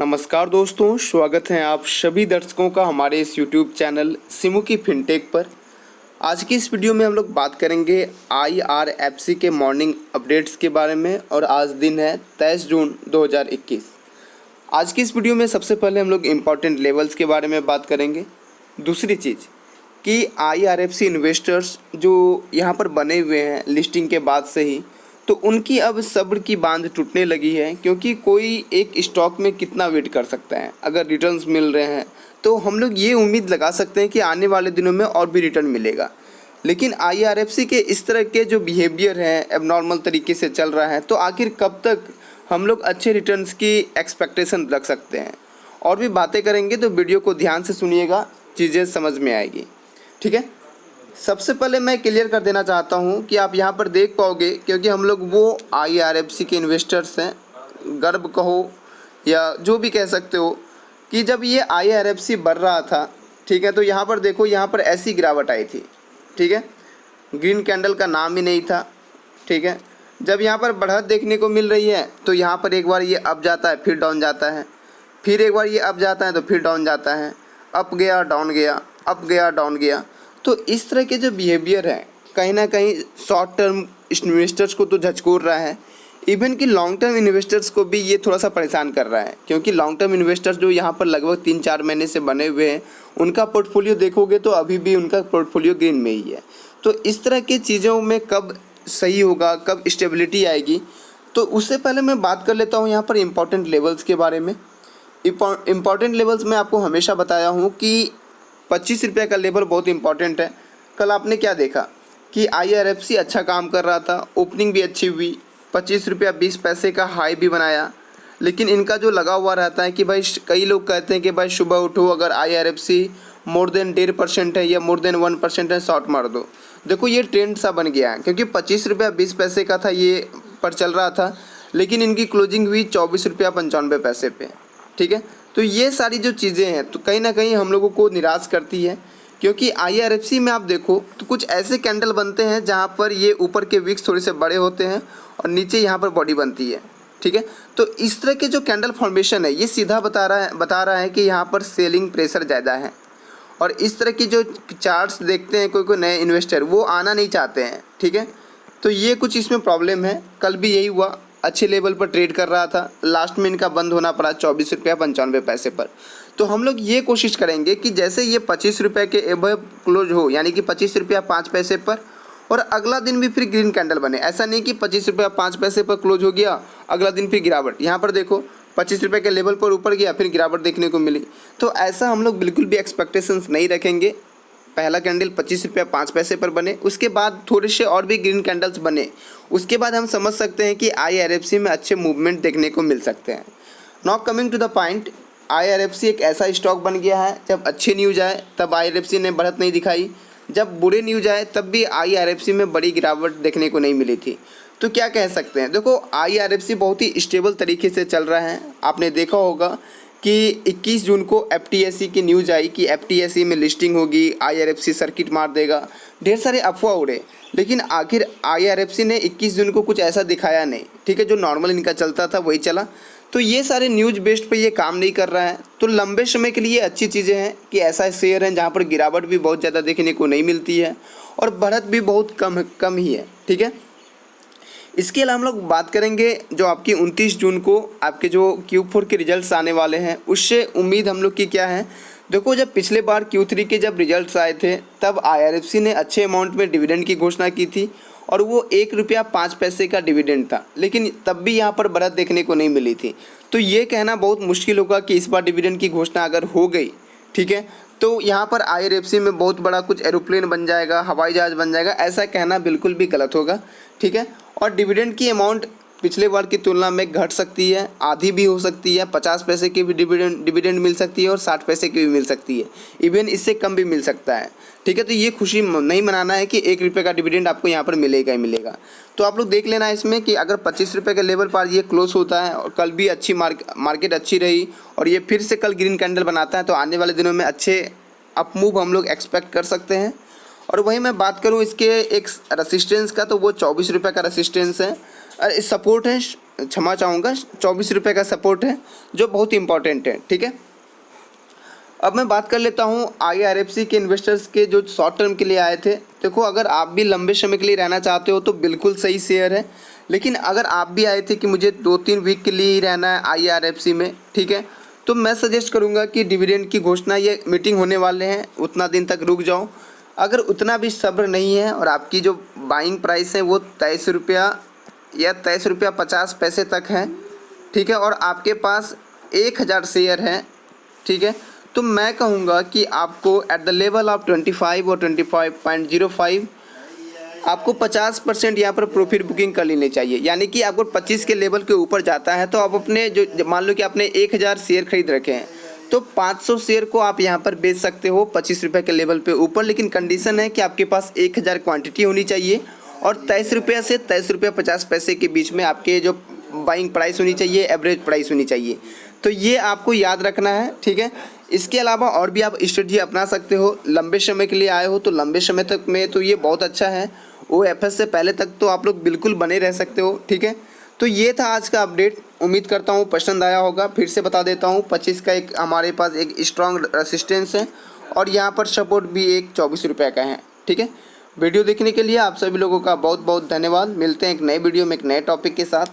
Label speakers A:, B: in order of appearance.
A: नमस्कार दोस्तों, स्वागत है आप सभी दर्शकों का हमारे इस YouTube चैनल सिमू की फिनटेक पर। आज की इस वीडियो में हम लोग बात करेंगे IRFC के मॉर्निंग अपडेट्स के बारे में और आज दिन है 23 जून 2021। आज की इस वीडियो में सबसे पहले हम लोग इम्पॉर्टेंट लेवल्स के बारे में बात करेंगे। दूसरी चीज़ कि IRFC इन्वेस्टर्स जो यहाँ पर बने हुए हैं लिस्टिंग के बाद से ही, तो उनकी अब सब्र की बांध टूटने लगी है, क्योंकि कोई एक स्टॉक में कितना वेट कर सकता है। अगर रिटर्न्स मिल रहे हैं तो हम लोग ये उम्मीद लगा सकते हैं कि आने वाले दिनों में और भी रिटर्न मिलेगा। लेकिन IRFC के इस तरह के जो बिहेवियर हैं एबनॉर्मल तरीके से चल रहा है, तो आखिर कब तक हम लोग अच्छे रिटर्न्स की एक्सपेक्टेशन रख सकते हैं। और भी बातें करेंगे, तो वीडियो को ध्यान से सुनिएगा, चीज़ें समझ में आएगी। ठीक है, सबसे पहले मैं क्लियर कर देना चाहता हूं कि आप यहां पर देख पाओगे, क्योंकि हम लोग वो IRFC के इन्वेस्टर्स हैं, गर्व कहो या जो भी कह सकते हो, कि जब ये IRFC बढ़ रहा था, ठीक है, तो यहाँ पर देखो, यहाँ पर ऐसी गिरावट आई थी। ठीक है, ग्रीन कैंडल का नाम ही नहीं था। ठीक है, जब यहाँ पर बढ़त देखने को मिल रही है तो यहाँ पर एक बार ये अप जाता है, फिर डाउन जाता है, फिर एक बार ये अप जाता है तो फिर डाउन जाता है, अप गया डाउन गया, अप गया डाउन गया। तो इस तरह के जो बिहेवियर है कहीं ना कहीं शॉर्ट टर्म इन्वेस्टर्स को तो झकझोर रहा है, इवन कि लॉन्ग टर्म इन्वेस्टर्स को भी ये थोड़ा सा परेशान कर रहा है। क्योंकि लॉन्ग टर्म इन्वेस्टर्स जो यहाँ पर लगभग 3-4 महीने से बने हुए हैं, उनका पोर्टफोलियो देखोगे तो अभी भी उनका पोर्टफोलियो ग्रीन में ही है। तो इस तरह की चीज़ों में कब सही होगा, कब स्टेबिलिटी आएगी, तो उससे पहले मैं बात कर लेता हूँ यहाँ पर इम्पॉर्टेंट लेवल्स के बारे में। इम्पॉर्टेंट लेवल्स मैं आपको हमेशा बताया हूँ कि 25 रुपये का लेवल बहुत इंपॉर्टेंट है। कल आपने क्या देखा कि IRFC अच्छा काम कर रहा था, ओपनिंग भी अच्छी हुई, 25 रुपया 20 पैसे का हाई भी बनाया। लेकिन इनका जो लगा हुआ रहता है कि भाई, कई लोग कहते हैं कि भाई सुबह उठो, अगर IRFC मोर देन 1.5% है या मोर देन 1% है, शॉर्ट मार दो। देखो ये ट्रेंड सा बन गया है, क्योंकि 25 रुपया 20 पैसे का था ये पर चल रहा था, लेकिन इनकी क्लोजिंग हुई 24 रुपया 95 पैसे पे। ठीक है, तो ये सारी जो चीज़ें हैं तो कहीं ना कहीं हम लोगों को निराश करती है। क्योंकि IRFC में आप देखो तो कुछ ऐसे कैंडल बनते हैं जहाँ पर ये ऊपर के विक्स थोड़े से बड़े होते हैं और नीचे यहाँ पर बॉडी बनती है। ठीक है, तो इस तरह के जो कैंडल फॉर्मेशन है ये सीधा बता रहा है कि यहाँ पर सेलिंग प्रेशर ज़्यादा है। और इस तरह की जो चार्ट्स देखते हैं कोई नए इन्वेस्टर, वो आना नहीं चाहते हैं। ठीक है, तो ये कुछ इसमें प्रॉब्लम है। कल भी यही हुआ, अच्छे लेवल पर ट्रेड कर रहा था, लास्ट में इनका बंद होना पड़ा 24 रुपया 95 पैसे पर। तो हम लोग ये कोशिश करेंगे कि जैसे ये 25 रुपये के एबव क्लोज हो, यानी कि 25 रुपया 5 पैसे पर, और अगला दिन भी फिर ग्रीन कैंडल बने। ऐसा नहीं कि 25 रुपया 5 पैसे पर क्लोज हो गया, अगला दिन फिर गिरावट। यहाँ पर देखो 25 रुपये के लेवल पर ऊपर गया, फिर गिरावट देखने को मिली। तो ऐसा हम लोग बिल्कुल भी एक्सपेक्टेशंस नहीं रखेंगे। पहला कैंडल 25 रुपया 5 पैसे पर बने, उसके बाद थोड़े से और भी ग्रीन कैंडल्स बने, उसके बाद हम समझ सकते हैं कि IRFC में अच्छे मूवमेंट देखने को मिल सकते हैं। Now coming to the point, IRFC एक ऐसा स्टॉक बन गया है, जब अच्छी न्यूज़ आए तब IRFC ने बढ़त नहीं दिखाई, जब बुरे न्यूज़ आए तब भी IRFC में बड़ी गिरावट देखने को नहीं मिली थी। तो क्या कह सकते हैं, देखो IRFC बहुत ही स्टेबल तरीके से चल रहा है। आपने देखा होगा कि 21 जून को FTSE की न्यूज़ आई कि FTSE में लिस्टिंग होगी, IRFC सर्किट मार देगा, ढेर सारे अफवाह उड़े, लेकिन आखिर IRFC ने 21 जून को कुछ ऐसा दिखाया नहीं। ठीक है, जो नॉर्मल इनका चलता था वही चला। तो ये सारे न्यूज़ बेस्ड पे ये काम नहीं कर रहा है। तो लंबे समय के लिए अच्छी चीज़ें हैं कि ऐसा शेयर है जहाँ पर गिरावट भी बहुत ज़्यादा देखने को नहीं मिलती है और बढ़त भी बहुत कम ही है। ठीक है, इसके अलावा हम लोग बात करेंगे जो आपकी 29 जून को आपके जो Q4 के रिजल्ट्स आने वाले हैं, उससे उम्मीद हम लोग की क्या है। देखो, जब पिछले बार Q3 के जब रिजल्ट्स आए थे तब IRFC ने अच्छे अमाउंट में डिविडेंड की घोषणा की थी और वो 1 रुपया 5 पैसे का डिविडेंड था, लेकिन तब भी यहाँ पर बढ़त देखने को नहीं मिली थी। तो ये कहना बहुत मुश्किल होगा कि इस बार डिविडेंड की घोषणा अगर हो गई, ठीक है, तो यहाँ पर IRFC में बहुत बड़ा कुछ एरोप्लेन बन जाएगा, हवाई जहाज़ बन जाएगा, ऐसा कहना बिल्कुल भी गलत होगा। ठीक है, और डिविडेंड की अमाउंट पिछले बार की तुलना में घट सकती है, आधी भी हो सकती है, 50 पैसे की भी डिविडेंड मिल सकती है और 60 पैसे की भी मिल सकती है, इवन इससे कम भी मिल सकता है। ठीक है, तो ये खुशी नहीं मनाना है कि 1 रुपये का डिविडेंड आपको यहाँ पर मिलेगा ही मिलेगा। तो आप लोग देख लेना इसमें कि अगर 25 रुपये के लेवल पर ये क्लोज होता है और कल भी अच्छी मार्केट अच्छी रही और ये फिर से कल ग्रीन कैंडल बनाता है, तो आने वाले दिनों में अच्छे अप मूव हम लोग एक्सपेक्ट कर सकते हैं। और वहीं मैं बात करूं इसके एक रेसिस्टेंस का, तो वो 24 रुपये का रेसिस्टेंस है, सपोर्ट है क्षमा चाहूँगा, 24 रुपये का सपोर्ट है जो बहुत इंपॉर्टेंट है। ठीक है, अब मैं बात कर लेता हूँ IRFC के इन्वेस्टर्स के जो शॉर्ट टर्म के लिए आए थे। देखो, अगर आप भी लंबे समय के लिए रहना चाहते हो तो बिल्कुल सही शेयर है, लेकिन अगर आप भी आए थे कि मुझे 2-3 वीक के लिए ही रहना है IRFC में, ठीक है, तो मैं सजेस्ट करूँगा कि डिविडेंड की घोषणा, ये मीटिंग होने वाले हैं, उतना दिन तक रुक जाओ। अगर उतना भी सब्र नहीं है और आपकी जो बाइंग प्राइस है वो 23 रुपया या 23 रुपया 50 पैसे तक है, ठीक है, और आपके पास 1000 शेयर हैं, ठीक है, तो मैं कहूँगा कि आपको एट द लेवल ऑफ 25 और 25.05 आपको 50% यहाँ पर प्रॉफिट बुकिंग कर लेनी चाहिए। यानी कि आपको 25 के लेवल के ऊपर जाता है तो आप अपने जो मान लो कि आपने 1000 शेयर खरीद रखे हैं तो 500 शेयर को आप यहाँ पर बेच सकते हो 25 रुपये के लेवल पे ऊपर, लेकिन कंडीशन है कि आपके पास 1000 क्वांटिटी होनी चाहिए और 23 रुपये से 23 रुपये 50 पैसे के बीच में आपके जो बाइंग प्राइस होनी चाहिए, एवरेज प्राइस होनी चाहिए। तो ये आपको याद रखना है, ठीक है। इसके अलावा और भी आप स्ट्रेटजी अपना सकते हो। लंबे समय के लिए आए हो तो लंबे समय तक में तो ये बहुत अच्छा है। OFS से पहले तक तो आप लोग बिल्कुल बने रह सकते हो, ठीक है। तो ये था आज का अपडेट, उम्मीद करता हूँ पसंद आया होगा। फिर से बता देता हूँ, 25 का एक हमारे पास एक स्ट्रॉन्ग रेसिस्टेंस है और यहाँ पर सपोर्ट भी एक 24 रुपये का है, ठीक है। वीडियो देखने के लिए आप सभी लोगों का बहुत बहुत धन्यवाद। मिलते हैं एक नए वीडियो में एक नए टॉपिक के साथ।